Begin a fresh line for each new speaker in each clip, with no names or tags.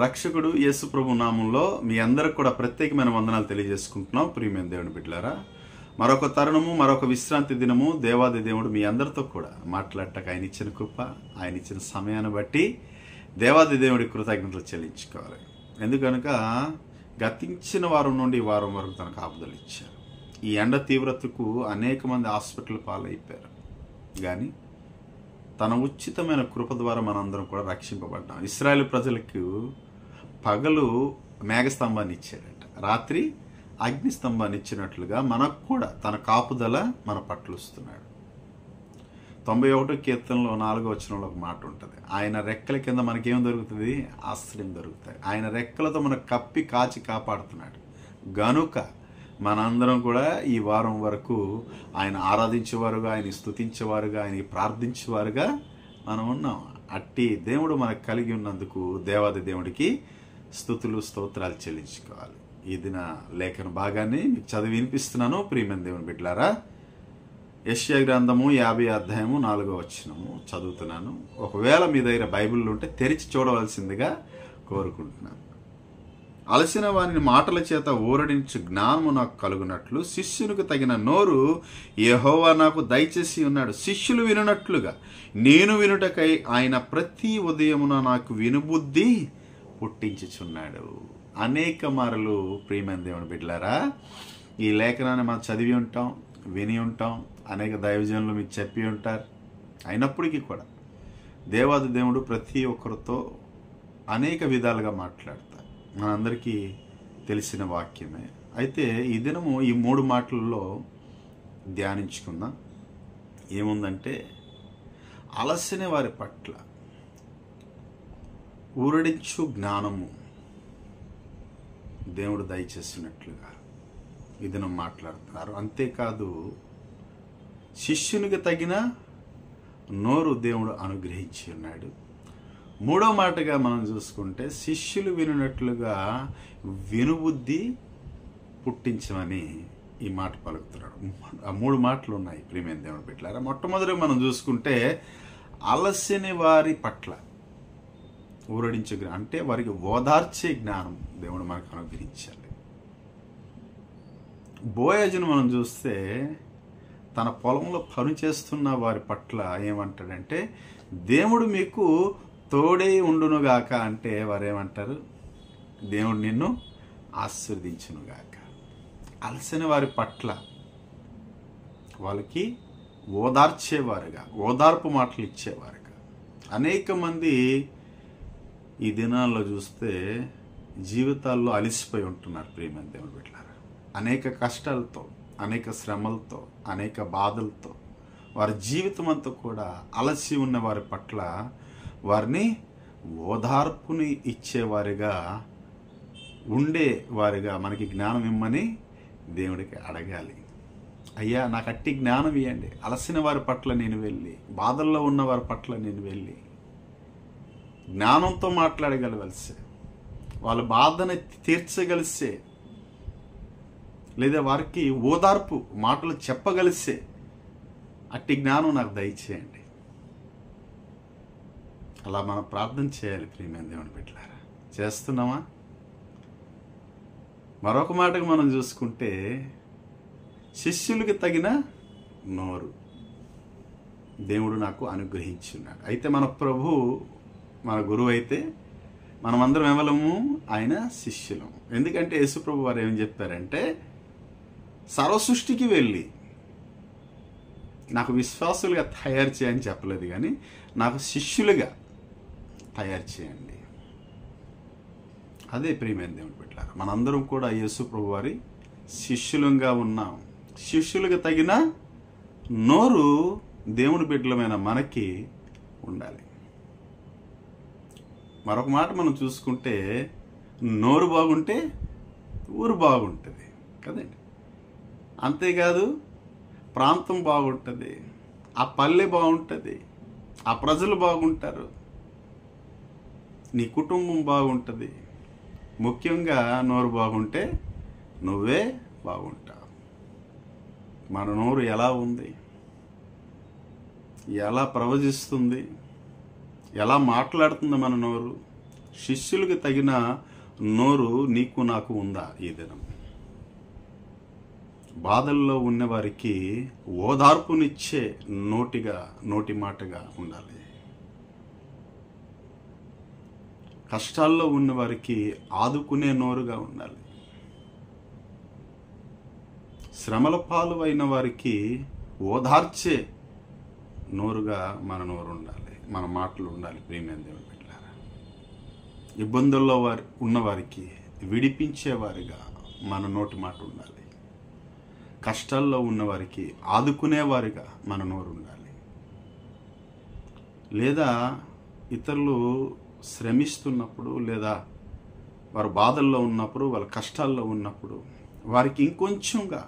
రక్షకుడు యేసు ప్రభు నామంలో మీ అందరికి కూడా ప్రత్యేకమైన వందనాలు తెలియజేసుకుంటున్నాం. ప్రియమైన దేవుని బిడ్డలారా, మరొక తరుణము, మరొక విశ్రాంతి దినము దేవాది దేవుడు మీ అందరితో కూడా మాట్లాడటానికి ఆయన ఇచ్చిన కృప, ఆయన ఇచ్చిన సమయాన్ని బట్టి దేవాది దేవుడి కృతజ్ఞతలు చెల్లించుకోవాలి. ఎందుకనక గతించిన వారం నుండి ఈ వారం వరకు తన కాపుదలు ఇచ్చారు. ఈ ఎండ తీవ్రతకు అనేక మంది హాస్పిటల్ పాలైపోయారు. కానీ తన ఉచితమైన కృప ద్వారా మనందరం కూడా రక్షింపబడ్డాం. ఇశ్రాయేలు ప్రజలకు పగలు మేఘస్తంభాన్ని ఇచ్చాడట, రాత్రి అగ్నిస్తంభాన్ని ఇచ్చినట్లుగా మనకు కూడా తన కాపుదల మన పట్ల వస్తున్నాడు. 91 కీర్తనలో 4వ వచనంలో ఒక మాట ఉంటుంది, ఆయన రెక్కల కింద మనకేం దొరుకుతుంది? ఆశ్రయం దొరుకుతాయి. ఆయన రెక్కలతో మనకు కప్పి కాచి కాపాడుతున్నాడు. గనుక మనందరం కూడా ఈ వారం వరకు ఆయన ఆరాధించేవారుగా, ఆయన స్తుతించేవారుగా, ఆయనకి ప్రార్థించేవారుగా మనం ఉన్నాం. అట్టి దేవుడు మనకు కలిగి ఉన్నందుకు దేవాది దేవుడికి స్తుతులు స్తోత్రాలు చెల్లించుకోవాలి. ఈ దిన లేఖన భాగాన్ని మీకు చదివి వినిపిస్తున్నాను. ప్రియమైన దేవుని బిడ్డలారా, యెషయా గ్రంథము 50వ అధ్యాయము 4వ వచనము చదువుతున్నాను. ఒకవేళ మీ దగ్గర బైబిల్ ఉంటే తెరిచి చూడవలసిందిగా కోరుకుంటున్నాను. అలసిన వారిని మాటల చేత ఊరడించు జ్ఞానము నాకు కలుగునట్లు శిష్యునికి తగిన నోరు యెహోవా నాకు దయచేసి ఉన్నాడు. శిష్యులు వినున్నట్లుగా నేను వినుటకై ఆయన ప్రతి ఉదయమున నాకు వినుబుద్ధి పుట్టించుచున్నాడు. అనేక మారులు ప్రియమైన దేవుని బిడ్డలారా, ఈ లేఖనాన్ని మనం చదివి ఉంటాం, విని ఉంటాం, అనేక దైవజనులు మీకు చెప్పి ఉంటారు. అయినప్పటికీ కూడా దేవాది దేవుడు ప్రతి ఒక్కరితో అనేక విధాలుగా మాట్లాడతారు. మనందరికీ తెలిసిన వాక్యమే. అయితే ఈ దినము ఈ 3 మాటలలో ధ్యానించుకుందాం. ఏముందంటే, అలసిన వారి పట్ల ఊరడించు జ్ఞానము దేవుడు దయచేసినట్లుగా ఈ దినం మాట్లాడుతున్నారు. అంతేకాదు, శిష్యునికి తగిన నోరు దేవుడు అనుగ్రహించి ఉన్నాడు. 3వ మాటగా మనం చూసుకుంటే, శిష్యులు వినున్నట్లుగా వినుబుద్ధి పుట్టించమని ఈ మాట పలుకుతున్నాడు. ఆ 3 మాటలు ఉన్నాయి ప్రియమైన దేవుని బిడ్డలారా. మొట్టమొదటి మనం చూసుకుంటే, అలసిని వారి పట్ల ఊరడించే జ్ఞానం, అంటే వారికి ఓదార్చే జ్ఞానం దేవుడు మనకు అనుగ్రహించాలి. బోయజును మనం చూస్తే తన పొలంలో పనిచేస్తున్న వారి పట్ల ఏమంటాడంటే, దేవుడు మీకు తోడే ఉండునుగాక అంటే వారు ఏమంటారు? దేవుడు నిన్ను ఆశీర్వదించునుగాక. అలసిన వారి పట్ల వాళ్ళకి ఓదార్చేవారుగా, ఓదార్పు మాటలు ఇచ్చేవారుగా. అనేక మంది ఈ దినాల్లో చూస్తే జీవితాల్లో అలిసిపోయి ఉంటున్నారు ప్రియమైన దేవుని బిడ్డలారా. అనేక కష్టాలతో, అనేక శ్రమలతో, అనేక బాధలతో వారి జీవితం అంతా కూడా అలసి ఉన్న వారి పట్ల వారిని ఓదార్పుని ఇచ్చేవారిగా, ఉండేవారిగా మనకి జ్ఞానం ఇమ్మని దేవుడికి అడగాలి. అయ్యా, నాకు అట్టి జ్ఞానం ఇవ్వండి. అలసిన వారి పట్ల నేను వెళ్ళి, బాధల్లో ఉన్న వారి పట్ల నేను వెళ్ళి జ్ఞానంతో మాట్లాడగలవలసే, వాళ్ళ బాధని తీర్చగలిసే, లేదా వారికి ఓదార్పు మాటలు చెప్పగలిసే అట్టి జ్ఞానం నాకు దయచేయండి. అలా మనం ప్రార్థన చేయాలి ప్రియమైన దేవుని బిడ్డలారా. చేస్తున్నామా? మరొక మాటకు మనం చూసుకుంటే, శిష్యులకి తగిన నోరు దేవుడు నాకు అనుగ్రహించున్నాడు. అయితే మన ప్రభు, మన గురువు అయితే మనమందరం ఎవరము? ఆయన శిష్యులం. ఎందుకంటే యేసు ప్రభు వారు ఏం చెప్పారంటే, సర్వసృష్టికి వెళ్ళి నాకు విశ్వాసులుగా తయారు చేయని చెప్పలేదు, కానీ నాకు శిష్యులుగా తయారు చేయండి. అదే ప్రియమైన దేవుని బిడ్డలారా, మనందరం కూడా యేసు ప్రభు వారి శిష్యులుగా ఉన్నాం. శిష్యులుగా తగిన నోరు దేవుని బిడ్డలమైన మనకి ఉండాలి. మరొక మాట మనం చూసుకుంటే, నోరు బాగుంటే ఊరు బాగుంటుంది కదండి. అంతేకాదు, ప్రాంతం బాగుంటుంది, ఆ పల్లె బాగుంటుంది, ఆ ప్రజలు బాగుంటారు, నీ కుటుంబం బాగుంటుంది. ముఖ్యంగా నోరు బాగుంటే నువ్వే బాగుంటావు. మన నోరు ఎలా ఉంది? ఎలా ప్రవచిస్తుంది? ఎలా మాట్లాడుతుంది మన నోరు? శిష్యులకు తగిన నోరు నీకు నాకు ఉందా? ఈ దినం బాధల్లో ఉన్నవారికి ఓదార్పునిచ్చే నోటి మాటగా ఉండాలి. కష్టాల్లో ఉన్నవారికి ఆదుకునే నోరుగా ఉండాలి. శ్రమల పాలు అయిన వారికి ఓదార్చే నోరుగా మన నోరు ఉండాలి, మన మాటలు ఉండాలి. ప్రియమైన దేవుని బిడ్డలారా, ఇబ్బందుల్లో ఉన్నవారికి విడిపించేవారిగా మన నోటి మాట ఉండాలి. కష్టాల్లో ఉన్నవారికి ఆదుకునేవారిగా మన నోరు ఉండాలి. లేదా ఇతరులు శ్రమిస్తున్నప్పుడు, లేదా వారు బాధల్లో ఉన్నప్పుడు, వాళ్ళ కష్టాల్లో ఉన్నప్పుడు వారికి ఇంకొంచెంగా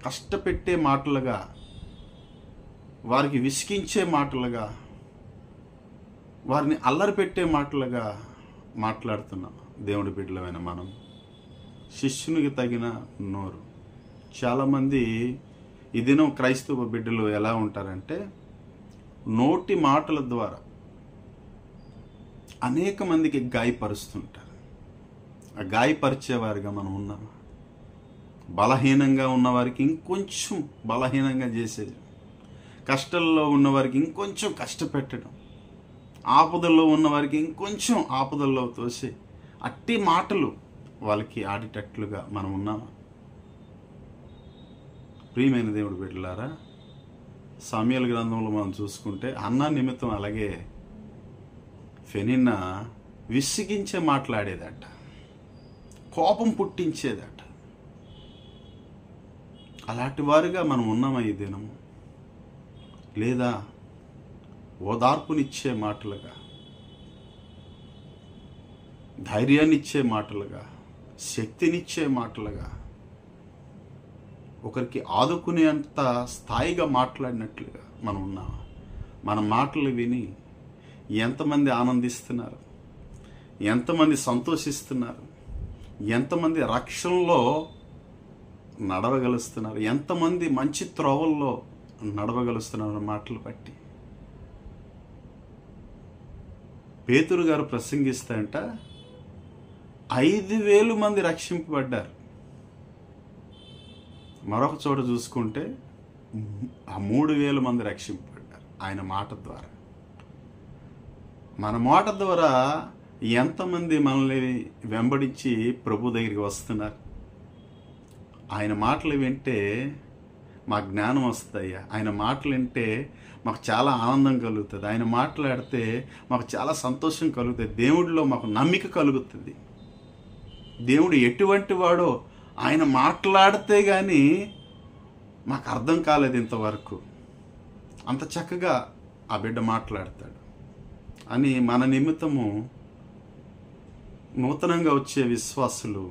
కష్టపెట్టే మాటలుగా, వారికి విసిగించే మాటలుగా, వారిని అల్లరి పెట్టే మాటలుగా మాట్లాడుతున్నాం. దేవుడి బిడ్డలమైన మనం శిష్యునికి తగిన నోరు. చాలామంది ఈ దినం క్రైస్తవ బిడ్డలు ఎలా ఉంటారంటే, నోటి మాటల ద్వారా అనేక మందికి గాయపరుస్తుంటారు. ఆ గాయపరిచేవారిగా మనం ఉన్నాం. బలహీనంగా ఉన్నవారికి ఇంకొంచెం బలహీనంగా చేసేది, కష్టాల్లో ఉన్నవారికి ఇంకొంచెం కష్టపెట్టడం, ఆపదల్లో ఉన్నవారికి ఇంకొంచెం ఆపదల్లో తోసి అట్టి మాటలు వాళ్ళకి ఆడేటట్లుగా మనం ఉన్నామా? ప్రియమైన దేవుడు బిడ్డలారా, సమూయేలు గ్రంథంలో మనం చూసుకుంటే అన్నా నిమిత్తం అలాగే ఫెనిన్నా విసిగించే మాట్లాడేదట, కోపం పుట్టించేదట. అలాంటి వారుగా మనం ఉన్నామా ఈ దినము? లేదా ఓదార్పునిచ్చే మాటలుగా, ధైర్యాన్నిచ్చే మాటలుగా, శక్తినిచ్చే మాటలుగా, ఒకరికి ఆదుకునేంత స్థాయిగా మాట్లాడినట్లుగా మనం ఉన్నామా? మన మాటలు విని ఎంతమంది ఆనందిస్తున్నారు, ఎంతమంది సంతోషిస్తున్నారు, ఎంతమంది రక్షణలో నడవగలుస్తున్నారు, ఎంతమంది మంచి త్రోవల్లో నడవగలుస్తున్నారు మాటలు బట్టి. పేతురు గారు ప్రసంగిస్తాయంట 5,000 మంది రక్షింపబడ్డారు. మరొక చోట చూసుకుంటే 3,000 మంది రక్షింపబడ్డారు ఆయన మాట ద్వారా. మన మాట ద్వారా ఎంతమంది మనల్ని వెంబడించి ప్రభు దగ్గరికి వస్తున్నారు. ఆయన మాటలు వింటే మా జ్ఞానం వస్తుందయ్యా, ఆయన మాటలు వింటే మాకు చాలా ఆనందం కలుగుతుంది, ఆయన మాట్లాడితే మాకు చాలా సంతోషం కలుగుతుంది, దేవుడిలో మాకు నమ్మిక కలుగుతుంది. దేవుడు ఎటువంటి వాడో ఆయన మాట్లాడితే కానీ మాకు అర్థం కాలేదు ఇంతవరకు, అంత చక్కగా ఆ బిడ్డ మాట్లాడతాడు అని మన నిమిత్తము నూతనంగా వచ్చే విశ్వాసులు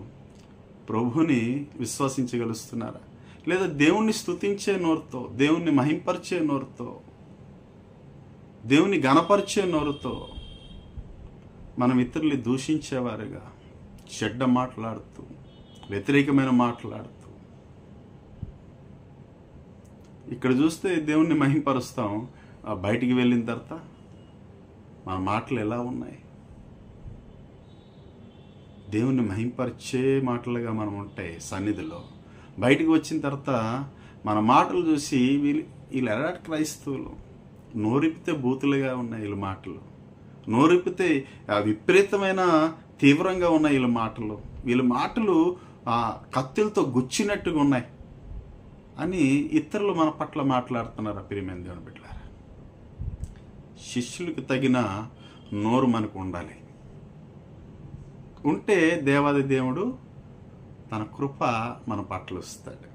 ప్రభుని విశ్వసించగలుస్తున్నారా? లేదా దేవుణ్ణి స్తుతించే నోరుతో, దేవుణ్ణి మహింపరిచే నోరుతో, దేవుని గణపరిచే నోరుతో మనం ఇతరుల్ని దూషించేవారుగా, చెడ్డ మాట్లాడుతూ, వ్యతిరేకమైన మాట్లాడుతూ, ఇక్కడ చూస్తే దేవుణ్ణి మహింపరుస్తాం, బయటికి వెళ్ళిన తర్వాత మన మాటలు ఎలా ఉన్నాయి? దేవుణ్ణి మహింపరిచే మాటలుగా మనం ఉంటాయి సన్నిధిలో. బయటికి వచ్చిన తర్వాత మన మాటలు చూసి వీళ్ళు ఎలాంటి క్రైస్తవులు, నోరిపితే బూతులుగా ఉన్నాయి వీళ్ళ మాటలు, నోరిపితే విపరీతమైన తీవ్రంగా ఉన్నాయి వీళ్ళ మాటలు కత్తులతో గుచ్చినట్టుగా ఉన్నాయి అని ఇతరులు మన పట్ల మాట్లాడుతున్నారు. ప్రియమైన దేవుని బిడ్డలారా, శిష్యులకు తగిన నోరు మనకు ఉండాలి. ఉంటే దేవాది దేవుడు తన కృప మన పట్ల ఇస్తాడు.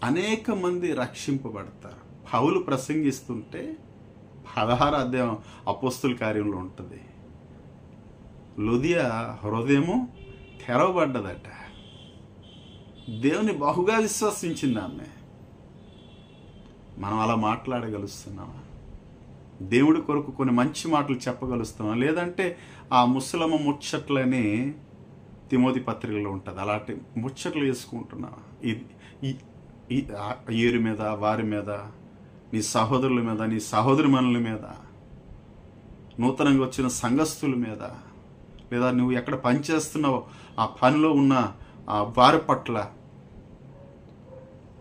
అనేక మంది రక్షింపబడతారు. పౌలు ప్రసంగిస్తుంటే 16వ అధ్యాయం అపోస్తుల కార్యంలో ఉంటుంది. లుదియా హృదయము తెరవబడ్డదట. దేవుని బహుగా విశ్వసించింది ఆమె. మనం అలా మాట్లాడగలుస్తున్నామా? దేవుడి కొరకు కొన్ని మంచి మాటలు చెప్పగలుస్తున్నాం? లేదంటే ఆ ముసలమ్మ ముచ్చట్లని తిమోతి పత్రికలో ఉంటుంది, అలాంటి ముచ్చట్లు చేసుకుంటున్నావా? వీరి మీద, వారి మీద, నీ సహోదరుల మీద, నీ సహోదరిమణుల మీద, నూతనంగా వచ్చిన సంఘస్థుల మీద, లేదా నువ్వు ఎక్కడ పని చేస్తున్నావో ఆ పనిలో ఉన్న ఆ వారి పట్ల,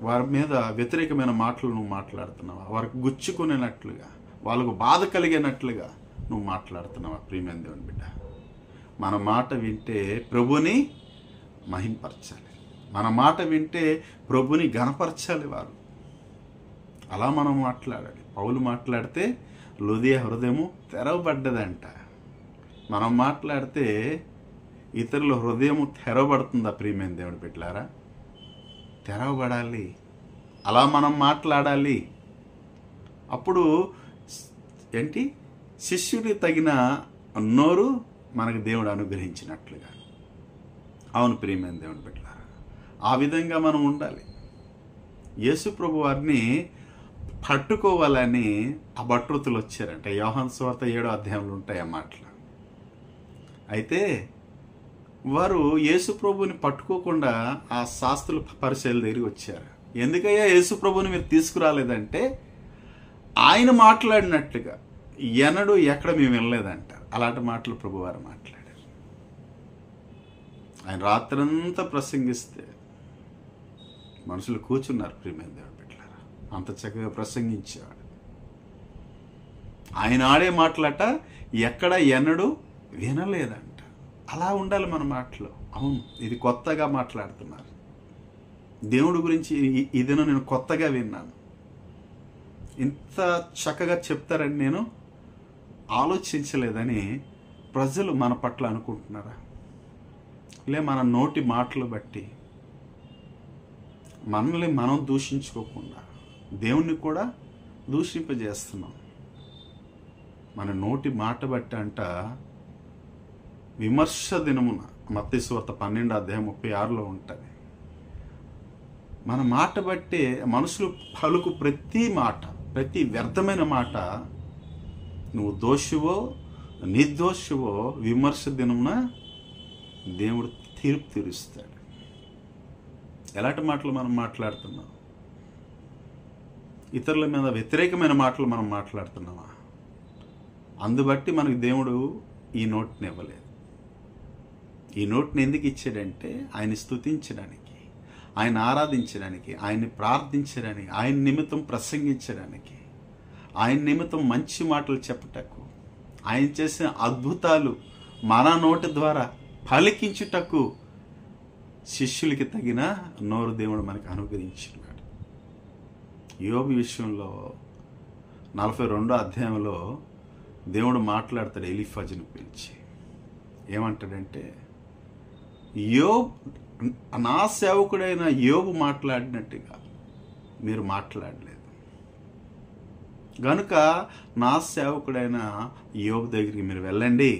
వారి మీద వ్యతిరేకమైన మాటలు నువ్వు మాట్లాడుతున్నావా? వారికి గుచ్చుకునేనట్లుగా, వాళ్ళకు బాధ కలిగేనట్లుగా నువ్వు మాట్లాడుతున్నావా? ప్రియమైన దేవుని బిడ్డ, మన మాట వింటే ప్రభుని మహింపరచాలి, మన మాట వింటే ప్రభుని ఘనపరచాలి వారు. అలా మనం మాట్లాడాలి. పౌలు మాట్లాడితే లుదియ హృదయము తెరవబడ్డదంట. మనం మాట్లాడితే ఇతరుల హృదయము తెరవబడుతుందా? ప్రియమైన దేవుని బిడ్డలారా, తెరవబడాలి. అలా మనం మాట్లాడాలి. అప్పుడు ఏంటి, శిష్యుడికి తగిన నోరు మనకు దేవుడు అనుగ్రహించినట్లుగా. అవును ప్రియమైన దేవుని బిడ్డలారా, ఆ విధంగా మనం ఉండాలి. యేసు ప్రభు వారిని పట్టుకోవాలని ఆ భట్రుతులు వచ్చారంట. యోహాను సువార్త 7వ అధ్యాయంలో ఉంటాయి ఆ మాటలు. అయితే వారు యేసు ప్రభుని పట్టుకోకుండా ఆ శాస్త్రుల పరిచయాల దగ్గరికి వచ్చారు. ఎందుకయ్యా యేసు ప్రభుని మీరు తీసుకురాలేదంటే, ఆయన మాట్లాడినట్టుగా ఎన్నడూ ఎక్కడ మేము వినలేదంటారు. అలాంటి మాటలు ప్రభువారు మాట్లాడారు. ఆయన రాత్రంతా ప్రసంగిస్తే మనుషులు కూర్చున్నారు. ప్రియమైన దేవుని బిడ్డలారా, అంత చక్కగా ప్రసంగించేవాడు. ఆయన ఆడే మాటలట ఎక్కడ ఎన్నడూ వినలేదంట. అలా ఉండాలి మన మాటలు. అవును, ఇది కొత్తగా మాట్లాడుతున్నారు. దేవుడి గురించి ఇదేనో నేను కొత్తగా విన్నాను, ఇంత చక్కగా చెప్తారని నేను ఆలోచించలేదని ప్రజలు మన పట్ల అనుకుంటున్నారా? లే మన నోటి మాటలు బట్టి మనల్ని మనం దూషించుకోకుండా దేవుణ్ణి కూడా దూషింపజేస్తున్నాం. మన నోటి మాట బట్టి అంట విమర్శ దినమున, మత్తయి సువార్త 12వ అధ్యాయం 36లో ఉంటుంది. మన మాట బట్టే మనుషులు పలుకు ప్రతి మాట, ప్రతి వ్యర్థమైన మాట నువ్వు దోషివో నిర్దోషివో విమర్శ దినమున దేవుడు తీర్పు తీరుస్తాడు. ఎలాంటి మాటలు మనం మాట్లాడుతున్నాం? ఇతరుల మీద వ్యతిరేకమైన మాటలు మనం మాట్లాడుతున్నామా? అందుబట్టి మనకు దేవుడు ఈ నోటిని ఇవ్వలేదు. ఈ నోటిని ఎందుకు ఇచ్చాడంటే ఆయన స్తుతించడానికి, ఆయన ఆరాధించడానికి, ఆయన్ని ప్రార్థించడానికి, ఆయన నిమిత్తం ప్రసంగించడానికి, ఆయన నిమిత్తం మంచి మాటలు చెప్పటకు, ఆయన చేసిన అద్భుతాలు మన నోటి ద్వారా పలికించుటకు శిష్యులకి తగిన నోరు దేవుడు మనకు అనుగ్రహించినాడు. యోబు విషయంలో 42వ అధ్యాయంలో దేవుడు మాట్లాడతాడు ఎలీఫజును పిలిచి. ఏమంటాడంటే, నా సేవకుడైన యోబు మాట్లాడినట్టుగా మీరు మాట్లాడలేదు గనుక నా సేవకుడైన యోబు దగ్గరికి మీరు వెళ్ళండి,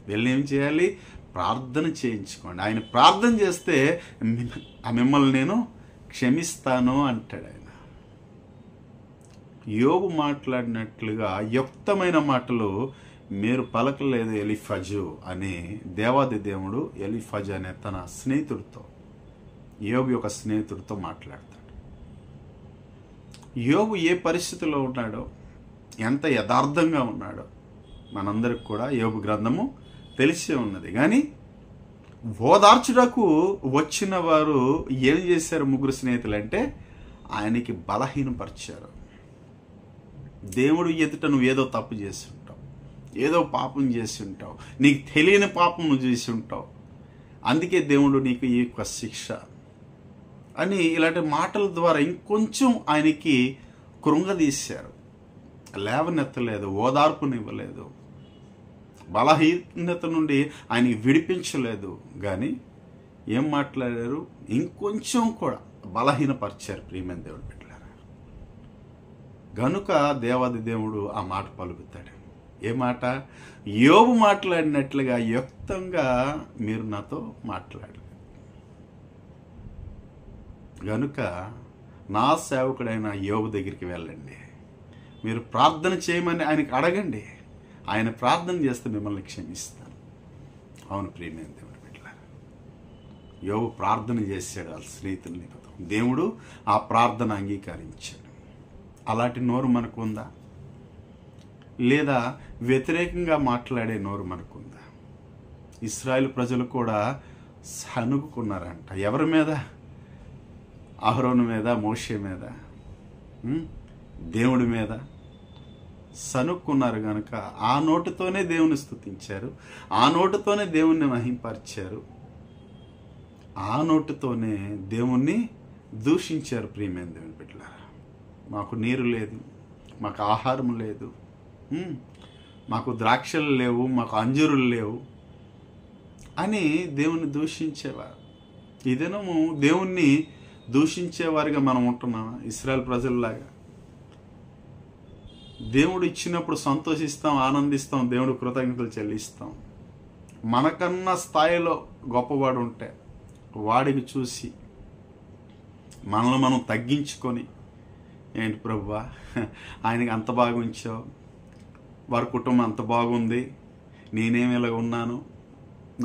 వెళ్ళి ఏం చేయాలి? ప్రార్థన చేయించుకోండి. ఆయన ప్రార్థన చేస్తే మిమ్మల్ని నేను క్షమిస్తాను అంటాడు. ఆయన యోబు మాట్లాడినట్లుగా యుక్తమైన మాటలు మీరు పలకలేదు ఎలీఫజు అని దేవాది దేవుడు ఎలీఫజు అనే తన స్నేహితుడితో, యోబు యొక్క స్నేహితుడితో మాట్లాడతాడు. యోబు ఏ పరిస్థితిలో ఉన్నాడో, ఎంత యథార్థంగా ఉన్నాడో మనందరికి కూడా యోబు గ్రంథము తెలిసే ఉన్నది. కానీ ఓదార్చుటకు వచ్చిన వారు ఏం చేశారు? ముగ్గురు స్నేహితులు అంటే ఆయనకి బలహీనపరిచారు. దేవుడు ఎదుట నువ్వు ఏదో తప్పు చేసి ఉంటావు, ఏదో పాపం చేసి ఉంటావు, నీకు తెలియని పాపం నువ్వు చేసి ఉంటావు, అందుకే దేవుడు నీకు ఈ యొక్క శిక్ష అని ఇలాంటి మాటల ద్వారా ఇంకొంచెం ఆయనకి కృంగదీశారు. లేవనెత్తలేదు, ఓదార్పునివ్వలేదు, బలహీనత నుండి ఆయనకి విడిపించలేదు. కానీ ఏం మాట్లాడారు? ఇంకొంచెం కూడా బలహీనపరిచారు. ప్రియమైన దేవుడు బిడ్డలారా, గనుక దేవాది దేవుడు ఆ మాట పలుకుతాడు. ఏ మాట? యోబు మాట్లాడినట్లుగా యుక్తంగా మీరు నాతో మాట్లాడలేదు గనుక నా సేవకుడైన యోబు దగ్గరికి వెళ్ళండి, మీరు ప్రార్థన చేయమని ఆయనకి అడగండి, ఆయన ప్రార్థన చేస్తే మిమ్మల్ని క్షమిస్తాను. అవును ప్రియమైన దేవుడు బిడ్డలారా, యోబు ప్రార్థన చేశాడు వాళ్ళ స్నేహితుల నిమిత్తం. దేవుడు ఆ ప్రార్థన అంగీకరించాడు. అలాంటి నోరు మనకు ఉందా? లేదా వ్యతిరేకంగా మాట్లాడే నోరు మనకుందా? ఇశ్రాయేలు ప్రజలు కూడా సనుగుకున్నారంట. ఎవరి మీద? అహరోను మీద, మోషే మీద, దేవుడి మీద సనుక్కున్నారు కనుక ఆ నోటితోనే దేవుని స్తుతించారు, ఆ నోటితోనే దేవుణ్ణి మహింపరిచారు, ఆ నోటితోనే దేవుణ్ణి దూషించారు. ప్రియమైన దేవుని బిడ్డలారా, మాకు నీరు లేదు, మాకు ఆహారం లేదు, మాకు ద్రాక్షలు లేవు, మాకు అంజూరులు లేవు అని దేవుణ్ణి దూషించేవారు. ఈ దినము దేవుణ్ణి దూషించేవారిగా మనం ఉంటున్నాం. ఇశ్రాయేలు ప్రజల్లాగా దేవుడు ఇచ్చినప్పుడు సంతోషిస్తాం, ఆనందిస్తాం, దేవుడు కృతజ్ఞతలు చెల్లిస్తాం. మనకన్నా స్థాయిలో గొప్పవాడు ఉంటే వాడికి చూసి మనల్ని మనం తగ్గించుకొని, ఏంటి ప్రభువా ఆయనకి అంత బాగా ఉంచావు, వారి కుటుంబం అంత బాగుంది, నేనేమి ఇలాగ ఉన్నాను,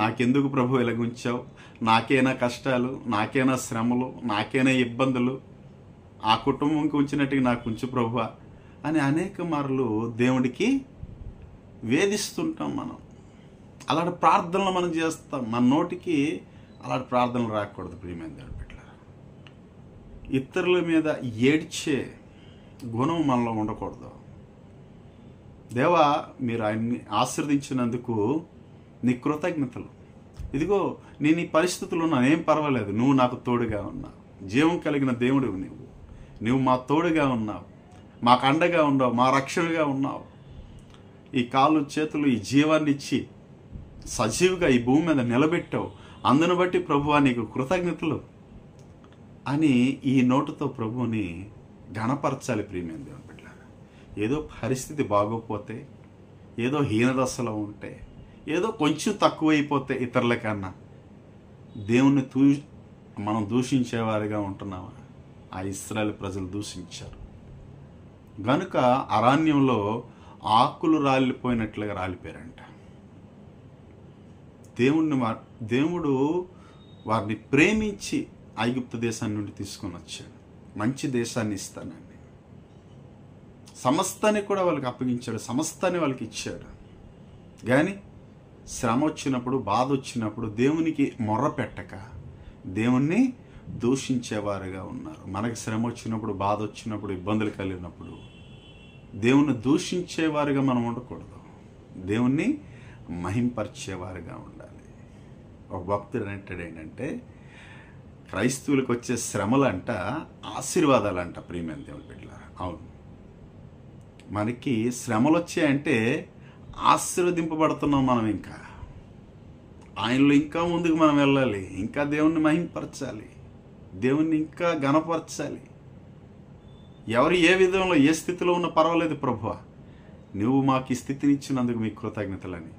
నాకెందుకు ప్రభు ఇలాగ ఉంచావు, నాకేనా కష్టాలు, నాకేనా శ్రమలు, నాకేనా ఇబ్బందులు, ఆ కుటుంబంకి ఉంచినట్టుగా నాకు ఉంచు ప్రభువా అని అనేక మార్లు దేవుడికి వేధిస్తుంటాం. మనం అలాంటి ప్రార్థనలు మనం చేస్తాం. మన నోటికి అలాంటి ప్రార్థనలు రాకూడదు. ప్రియమైన దేవుని బిడ్డలారా, ఇతరుల మీద ఏడ్చే గుణం మనలో ఉండకూడదు. దేవా, మీరు ఆయన్ని ఆశీర్వదించినందుకు నీ కృతజ్ఞతలు. ఇదిగో నేను ఈ పరిస్థితుల్లో ఉన్నాను, ఏం పర్వాలేదు, నువ్వు నాకు తోడుగా ఉన్నావు, జీవం కలిగిన దేవుడివి నువ్వు మా తోడుగా ఉన్నావు, మాకు అండగా ఉన్నావు, మా రక్షణగా ఉన్నావు, ఈ కాళ్ళు చేతులు ఈ జీవాన్ని ఇచ్చి సజీవుగా ఈ భూమి మీద నిలబెట్టావు, అందును బట్టి ప్రభువా నీకు కృతజ్ఞతలు అని ఈ నోటుతో ప్రభువుని ఘనపరచాలి. ప్రియమైన దేవుని బిడ్డలారా, ఏదో పరిస్థితి బాగోపోతే, ఏదో హీనదశలో ఉంటే, ఏదో కొంచెం తక్కువైపోతే ఇతరుల కన్నా దేవుణ్ణి మనం దూషించేవారిగా ఉంటున్నామా? ఆ ఇశ్రాయేలు ప్రజలు దూషించారు గనుక అరణ్యంలో ఆకులు రాలిపోయినట్లుగా రాలిపోయారంట. దేవుడు వారిని ప్రేమించి ఐగుప్తు దేశాన్ని నుండి తీసుకొని వచ్చాడు. మంచి దేశాన్ని ఇస్తానండి, సమస్తాన్ని కూడా వాళ్ళకి అప్పగించాడు, సమస్తాన్ని వాళ్ళకి ఇచ్చాడు. కానీ శ్రమ వచ్చినప్పుడు, బాధ వచ్చినప్పుడు దేవునికి మొర్ర పెట్టక దేవుణ్ణి దూషించేవారుగా ఉన్నారు. మనకి శ్రమ వచ్చినప్పుడు, బాధ వచ్చినప్పుడు, ఇబ్బందులు కలిగినప్పుడు దేవుణ్ణి దూషించేవారుగా మనం ఉండకూడదు, దేవుణ్ణి మహింపరిచేవారుగా ఉండాలి. ఒక భక్తుడు అంటాడు ఏంటంటే, క్రైస్తవులకు వచ్చే శ్రమలంట ఆశీర్వాదాలంట. ప్రియమైన దేవుని బిడ్డలారా, అవును, మనకి శ్రమలు వచ్చాయంటే ఆశీర్వదింపబడుతున్నాం. మనం ఇంకా ఆయనలో ఇంకా ముందుకు మనం వెళ్ళాలి, ఇంకా దేవుణ్ణి మహింపరచాలి, దేవుణ్ణి ఇంకా ఘనపరచాలి. ఎవరు ఏ విధంలో ఏ స్థితిలో ఉన్నా పర్వాలేదు ప్రభువా, నువ్వు మాకు ఈ స్థితిని ఇచ్చినందుకు మీకు కృతజ్ఞతలని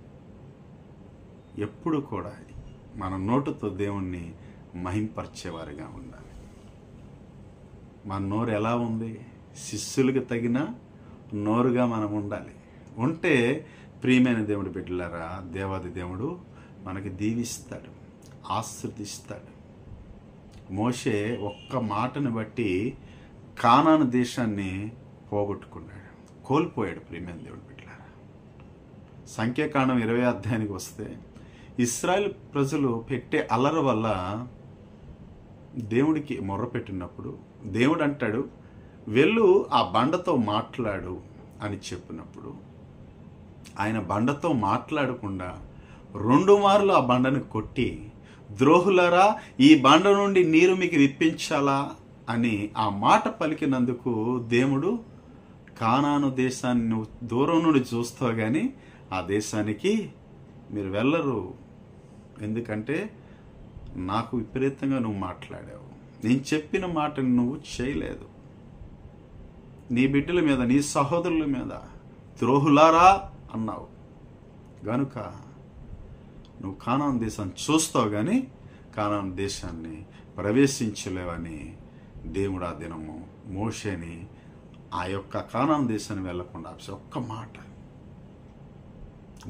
ఎప్పుడు కూడా మన నోటుతో దేవుణ్ణి మహింపరిచేవారుగా ఉండాలి. మన నోరు ఎలా ఉంది? శిష్యులకు తగిన నోరుగా మనం ఉండాలి. ఉంటే ప్రియమైన దేవుడి బిడ్డలారా, దేవాది దేవుడు మనకి దీవిస్తాడు, ఆశీర్వదిస్తాడు. మోషే ఒక్క మాటను బట్టి కానాను దేశాన్ని పోగొట్టుకున్నాడు, కోల్పోయాడు. ప్రియమైన దేవుడి బిడ్డలారా, సంఖ్యాకాండం 20 అధ్యాయానికి వస్తే ఇశ్రాయేల్ ప్రజలు పెట్టే అల్లరి వల్ల దేవుడికి మొర్రపెట్టినప్పుడు దేవుడు అంటాడు, వెళ్ళు ఆ బండతో మాట్లాడు అని చెప్పినప్పుడు ఆయన బండతో మాట్లాడకుండా 2 మార్లు ఆ బండను కొట్టి, ద్రోహులారా, ఈ బండ నుండి నీరు మీకు విప్పించాలా అని ఆ మాట పలికినందుకు దేవుడు కానాను దేశాన్ని నువ్వు దూరం నుండి చూస్తావు కానీ ఆ దేశానికి మీరు వెళ్ళరు, ఎందుకంటే నాకు విపరీతంగా నువ్వు మాట్లాడావు, నేను చెప్పిన మాటను నువ్వు చేయలేదు, నీ బిడ్డల మీద, నీ సహోదరుల మీద ద్రోహులారా అన్నావు గనుక నువ్వు కానాను దేశాన్ని చూస్తావు కానీ కానాను దేశాన్ని ప్రవేశించలేవని దేవుడు ఆ దినము మోషేని ఆ యొక్క కానాను దేశాన్ని వెళ్లకుండా ఒక్క మాట.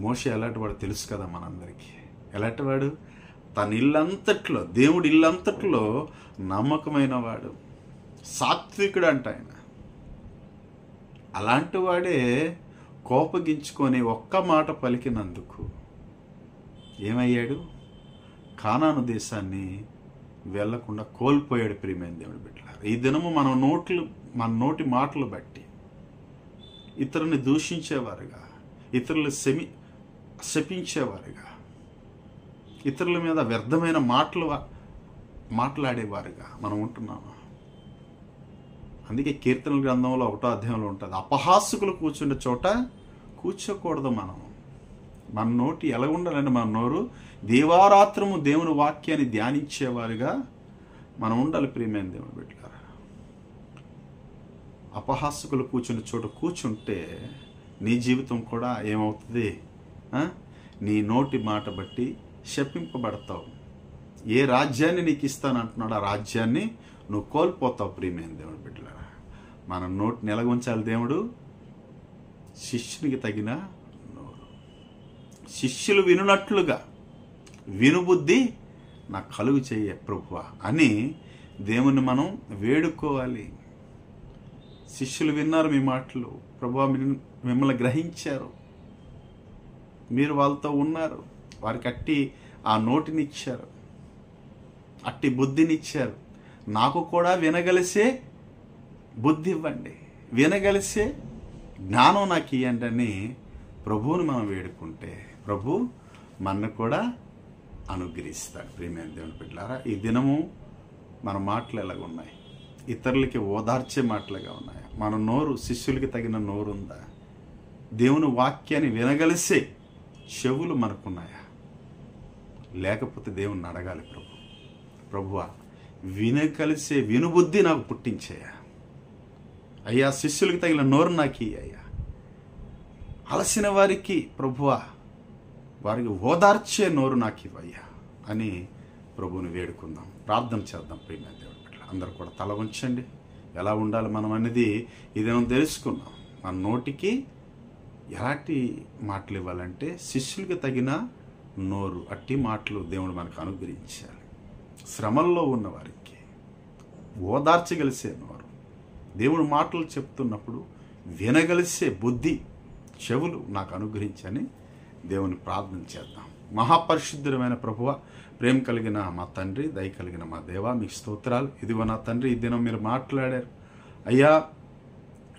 మోషే ఎలాంటివాడు తెలుసు కదా మనందరికీ. ఎలాంటివాడు? తన ఇల్లంతట్లో, దేవుడి ఇల్లంతట్లో నమ్మకమైన వాడు, సాత్వికుడు అంట ఆయన. అలాంటి వాడే కోపగించుకొని ఒక్క మాట పలికినందుకు ఏమయ్యాడు? కానాను దేశాన్ని వెళ్లకుండా కోల్పోయాడు. ప్రియమైన దేవుని బిడ్డలారా, ఈ దినము మన నోటి మాటలు బట్టి ఇతరుల్ని దూషించేవారుగా, ఇతరులు శపించేవారుగా, ఇతరుల మీద వ్యర్థమైన మాట్లాడేవారుగా మనం ఉంటున్నాము. అందుకే కీర్తనల గ్రంథంలో 1వ అధ్యాయంలో ఉంటుంది, అపహాసకులు కూర్చుండే చోట కూర్చోకూడదు. మన నోటి ఎలా ఉండాలంటే, మన నోరు దేవారాత్రము దేవుని వాక్యాన్ని ధ్యానించేవారుగా మనం ఉండాలి. ప్రియమైన దేవుని బిడ్డలారా, అపహాసకులు కూర్చునే చోట కూర్చుంటే నీ జీవితం కూడా ఏమవుతుంది? నీ నోటి మాట బట్టి శపింపబడతావు. ఏ రాజ్యాన్ని నీకు ఇస్తానంటున్నాడు, ఆ రాజ్యాన్ని నువ్వు కోల్పోతావు. ప్రియమైన దేవుని బిడ్డలారా, మన నోటిని ఎలాగుంచాలి దేవుడు? శిష్యునికి తగిన నోరు, శిష్యులు వినున్నట్లుగా వినుబుద్ధి నాకు కలుగు చెయ్య ప్రభువా అని దేవుణ్ణి మనం వేడుకోవాలి. శిష్యులు విన్నారు మీ మాటలు, ప్రభువా మిమ్మల్ని గ్రహించారు, మీరు వాళ్ళతో ఉన్నారు, వారికి అట్టి ఆ నోటినిచ్చారు, అట్టి బుద్ధినిచ్చారు. నాకు కూడా వినగలిసే బుద్ధి ఇవ్వండి, వినగలిసే జ్ఞానం నాకు ఇవ్వండి అని ప్రభువుని మనం వేడుకుంటే ప్రభు మన కూడా అనుగ్రహిస్తాడు. ప్రియమైన దేవుని బిడ్డలారా, ఈ దినము మన మాటలు ఎలాగున్నాయి? ఇతరులకి ఓదార్చే మాటలుగా ఉన్నాయా? మన నోరు శిష్యులకి తగిన నోరు ఉందా? దేవుని వాక్యాన్ని వినగలిసే చెవులు మనకున్నాయా? లేకపోతే దేవుణ్ణి అడగాలి, ప్రభువా వినగలిసే వినుబుద్ధి నాకు పుట్టించేయ అయ్యా, శిష్యులకి తగిన నోరు నాకు అయ్యా, అలసిన వారికి ప్రభువా వారికి ఓదార్చే నోరు నాకు ఇవ్వయ్యా అని ప్రభువుని వేడుకుందాం, ప్రార్థన చేద్దాం. ప్రియమైన దేవుడి బిడ్డలు అందరూ కూడా తల ఉంచండి. ఎలా ఉండాలి మనం అనేది ఇదేమో తెలుసుకున్నాం. మన నోటికి ఎలాంటి మాటలు ఇవ్వాలంటే శిష్యులకి తగిన నోరు, అట్టి మాటలు దేవుడు మనకు అనుగ్రహించాలి. శ్రమల్లో ఉన్న వారికి ఓదార్చగలిసే నోరు, దేవుడు మాటలు చెప్తున్నప్పుడు వినగలిసే బుద్ధి, చెవులు నాకు అనుగ్రహించని దేవుని ప్రార్థన చేద్దాం. మహాపరిశుద్ధమైన ప్రభువ, ప్రేమ కలిగిన మా తండ్రి, దయ కలిగిన మా దేవా, మీకు స్తోత్రాలు. ఇదిగో నా తండ్రి, ఈ దినం మీరు మాట్లాడారు అయ్యా,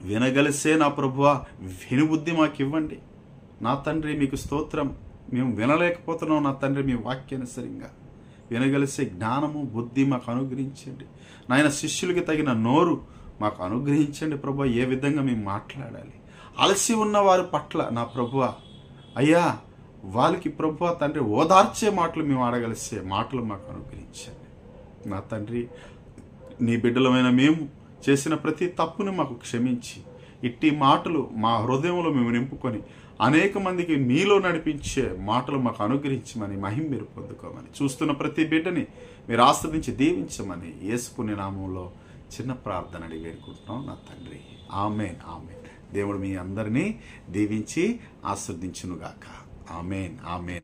వినగలిసే నా ప్రభువ వినుబుద్ధి మాకు ఇవ్వండి. నా తండ్రి మీకు స్తోత్రం. మేము వినలేకపోతున్నాం నా తండ్రి, మీ వాక్యానుసరంగా వినగలిసే జ్ఞానము బుద్ధి మాకు అనుగ్రహించండి నాయన. శిష్యులకి తగిన నోరు మాకు అనుగ్రహించండి ప్రభువా. ఏ విధంగా మేము మాట్లాడాలి, అలసి ఉన్న వారి పట్ల నా ప్రభువా అయ్యా, వాళ్ళకి ప్రభువా తండ్రి ఓదార్చే మాటలు మేము ఆడగలిసే మాటలు మాకు అనుగ్రహించండి నా తండ్రి. నీ బిడ్డలమైన మేము చేసిన ప్రతి తప్పుని మాకు క్షమించి, ఇట్టి మాటలు మా హృదయంలో మేము నింపుకొని అనేక మందికి మీలో నడిపించే మాటలు మాకు అనుగ్రహించమని, మహిమ మీరు పొందుకోమని, చూస్తున్న ప్రతి బిడ్డని మీరు ఆస్వాదించి దీవించమని యేసు పుణ్య నామంలో చిన్న ప్రార్థన అడిగి వేడుకుంటున్నాం నా తండ్రి. ఆమేన్, ఆమేన్. దేవుడు మీ అందరినీ దీవించి ఆస్వాదించునుగాక. ఆమేన్, ఆమేన్.